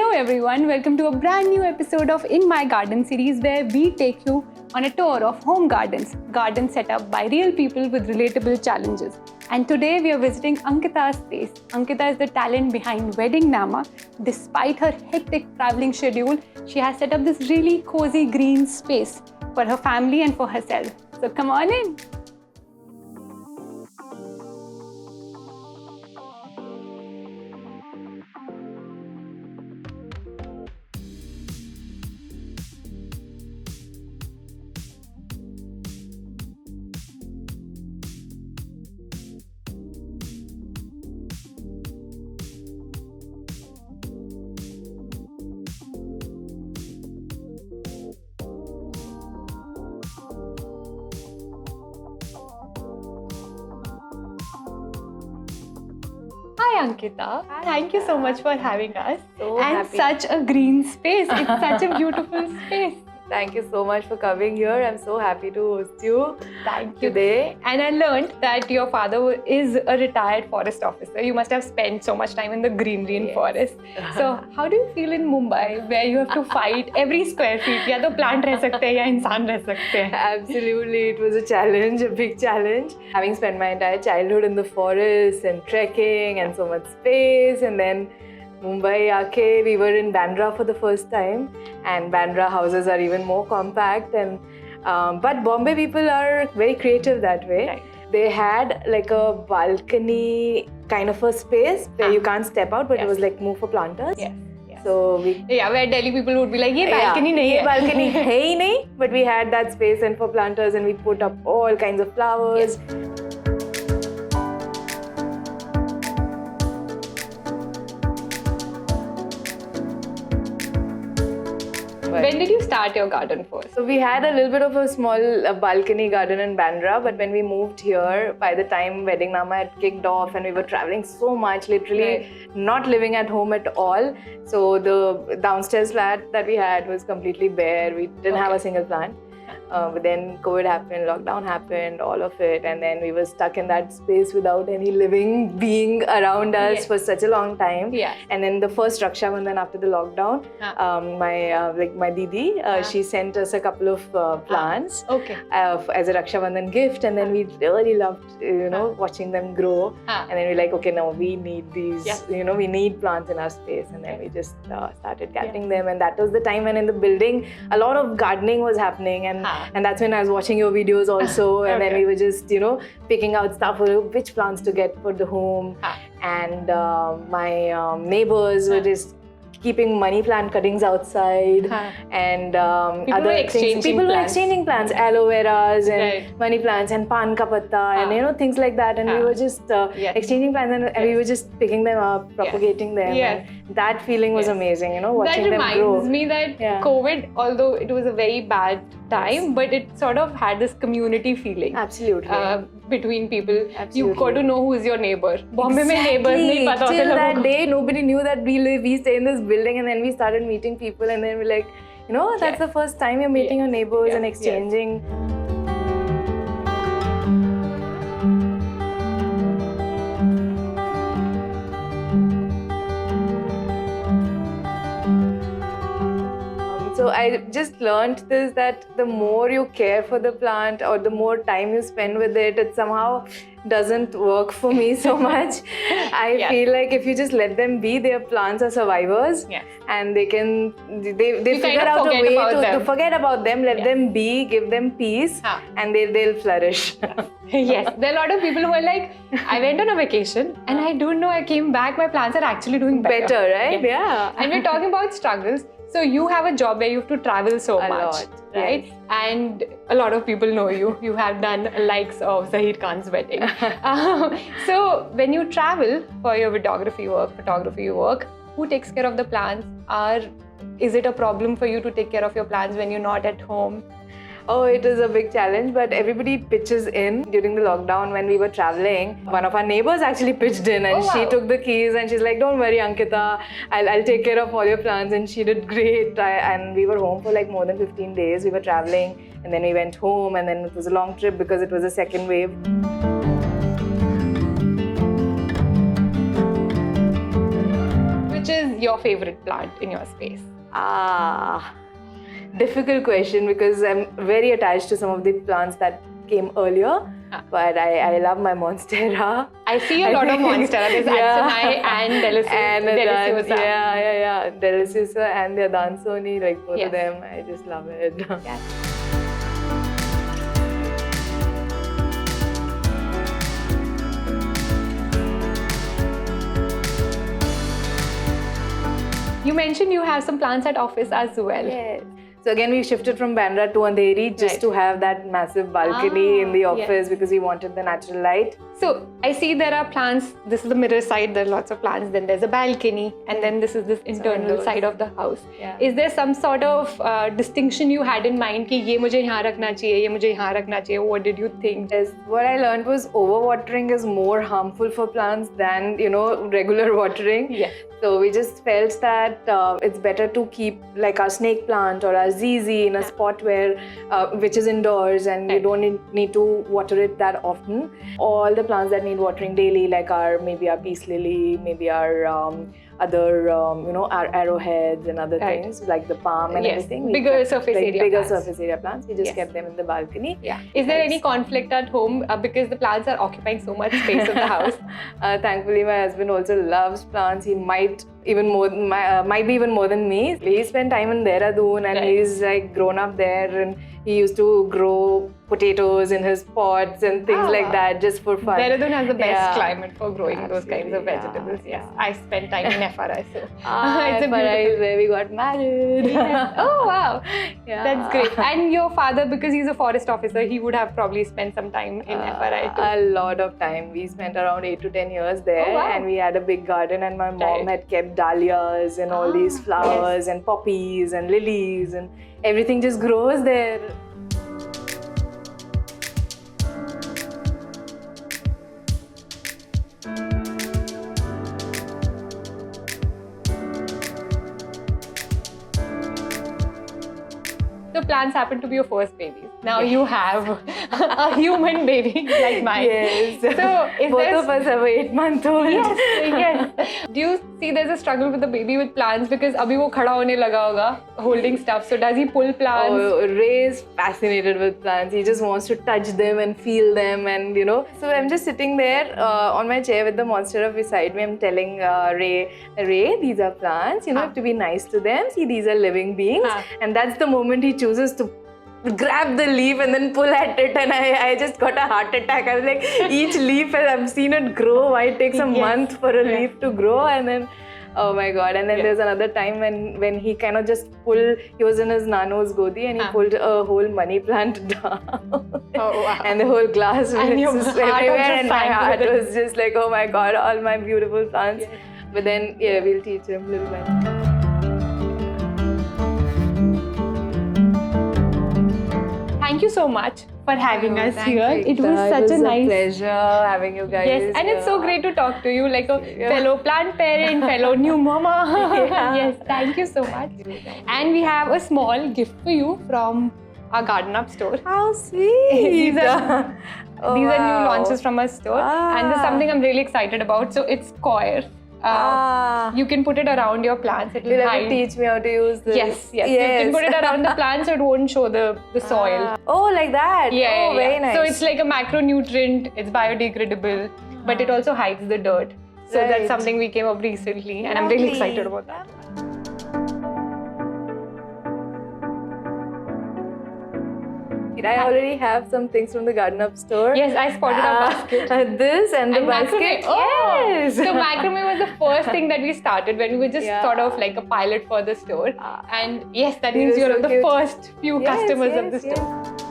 Hello everyone, welcome to a brand new episode of In My Garden series where we take you on a tour of home gardens set up by real people with relatable challenges. And today we are visiting Ankita's space. Ankita is the talent behind WeddingNama. Despite her hectic traveling schedule, she has set up this really cozy green space for her family and for herself. So come on in. Hi Ankita, thank you so much for having us. So and happy. Such a green space. It's such a beautiful space. Thank you so much for coming here. I'm so happy to host you Thank you. today. And I learned that your father is a retired forest officer. You must have spent so much time in the greenery in Yes. forest. So how do you feel in Mumbai where you have to fight every square feet? या तो plant रह सकते हैं या इंसान रह सकते हैं. Absolutely, it was a challenge, a big challenge. Having spent my entire childhood in the forest and trekking and so much space, and then Mumbai aake, we were in Bandra for the first time, and Bandra houses are even more compact. And but Bombay people are very creative that way. Right. They had like a balcony kind of a space where you can't step out, but it was like more for planters. Yes. So we Where Delhi people would be like, ये balcony नहीं ये है. balcony है ही नहीं, but we had that space and for planters, and we put up all kinds of flowers. When did you start your garden first? So we had a little bit of a small balcony garden in Bandra, but when we moved here, by the time WeddingNama had kicked off and we were traveling so much, literally not living at home at all. So the downstairs flat that we had was completely bare. We didn't have a single plant. But then COVID happened, lockdown happened, all of it, and then we were stuck in that space without any living being around us for such a long time. Yeah. And then the first Raksha Bandhan after the lockdown, my Didi, she sent us a couple of plants Okay. as a Raksha Bandhan gift, and then we really loved, watching them grow. And then we're like, okay, no, we need these, we need plants in our space, and then we just started gathering them, and that was the time when in the building a lot of gardening was happening, and that's when I was watching your videos also, and then we were just, picking out stuff, which plants to get for the home, and my neighbors were just keeping money plant cuttings outside, and other things. People were exchanging plants, aloe veras and money plants and pan ka patta and things like that, and we were just exchanging plants, and we were just picking them up, propagating them. And that feeling was amazing, watching them grow. That reminds me that COVID, although it was a very bad time, but it sort of had this community feeling. Absolutely. Between people. Absolutely. You got to know who is your neighbor. Bombay mein neighbors nahi pata hote Till logon that ko. day, nobody knew that we stay in this building, and then we started meeting people, and then we're like, that's the first time you're meeting your neighbors and exchanging. So I just learned this, that the more you care for the plant or the more time you spend with it, it somehow doesn't work for me so much. I feel like if you just let them be, their plants are survivors, and they figure out a way to forget about them, let them be, give them peace, and they'll flourish. Yes, there are a lot of people who are like, I went on a vacation and I don't know, I came back, my plants are actually doing better. Right? Yeah. And we're talking about struggles. So you have a job where you have to travel so much, lot, right? yes. And a lot of people know you. You have done likes of Zahir Khan's wedding. So when you travel for your photography work, who takes care of the plants? Is it a problem for you to take care of your plants when you're not at home? Oh, it is a big challenge, but everybody pitches in. During the lockdown when we were traveling, one of our neighbors actually pitched in, and she took the keys, and she's like, don't worry Ankita, I'll take care of all your plants, and she did great. And we were home for like more than 15 days. We were traveling, and then we went home, and then it was a long trip because it was a second wave. which is your favorite plant in your space? Difficult question because I'm very attached to some of the plants that came earlier. But I love my Monstera. I see a lot of Monstera. There's Axonai and Deliciosa. Yeah. Deliciosa and the Dansoni, like both of them. I just love it. Yes. You mentioned you have some plants at office as well. Yes. So again, we shifted from Bandra to Andheri just to have that massive balcony in the office because we wanted the natural light. So I see there are plants. This is the mirror side. There are lots of plants. Then there's a balcony, and then this is this internal side of the house. Yeah. Is there some sort of distinction you had in mind? कि ये मुझे यहाँ रखना चाहिए, ये मुझे यहाँ रखना चाहिए. What did you think? Yes, what I learned was overwatering is more harmful for plants than regular watering. Yes. So we just felt that it's better to keep like our snake plant or our ZZ in a spot where which is indoors and you don't need to water it that often. All the plants that need watering daily, like maybe our peace lily, maybe our other our arrowheads and other things like the palm and everything. Bigger surface area plants. We just kept them in the balcony. Yeah. Is there any conflict at home because the plants are occupying so much space of the house? Thankfully, my husband also loves plants. He might be even more than me. He spent time in Dehradun and he's like grown up there, and he used to grow potatoes in his pots and things like that just for fun. Dehradun has the best climate for growing those kinds of vegetables. Yes, I spent time in FRI, so it's FRI is where we got married. Oh wow, that's great. And your father, because he's a forest officer, he would have probably spent some time in FRI too. A lot of time. We spent around 8 to 10 years there, and we had a big garden, and my mom had kept dahlias and all these flowers and poppies and lilies, and everything just grows there. So plants happen to be your first babies. Now you have a human baby like mine. Yes. So both of us have an 8-month-old. Yes. Do you see there's a struggle with the baby with plants because abhi wo khada hone laga hoga holding stuff? So does he pull plants? Oh, Ray is fascinated with plants. He just wants to touch them and feel them, and So I'm just sitting there on my chair with the Monstera beside me. I'm telling Ray, these are plants. You have to be nice to them. See, these are living beings, and that's the moment he chooses to grab the leaf and then pull at it, and I just got a heart attack. I was like, each leaf, I've seen it grow. Why it takes a month for a leaf to grow? And then, oh my God. And then there's another time when he kind of just pulled, he was in his nano's godi and he pulled a whole money plant down. Oh, wow. And the whole glass was everywhere, and my heart with was just like, oh my God, all my beautiful plants. Yes. But then, we'll teach him little by. Thank you so much for having us here. It was such a nice pleasure having you guys. Yes, and it's so great to talk to you like a fellow plant parent, fellow new mama. Yes, thank you so much. And we have a small gift for you from our Garden Up store. How sweet! These are new launches from our store, and there's something I'm really excited about. So it's coir. You can put it around your plants. It will hide. Teach me how to use this. Yes. You can put it around the plants so it won't show the soil. Oh, like that? Yeah, very nice. So it's like a macronutrient, it's biodegradable, but it also hides the dirt. So that's something we came up recently, and I'm really excited about that. I already have some things from the Garden Up store. Yes, I spotted our basket. This and the basket. Yes. So macrame was the first thing that we started when we were just sort of like a pilot for the store. And yes, that means you're the first few customers of the store.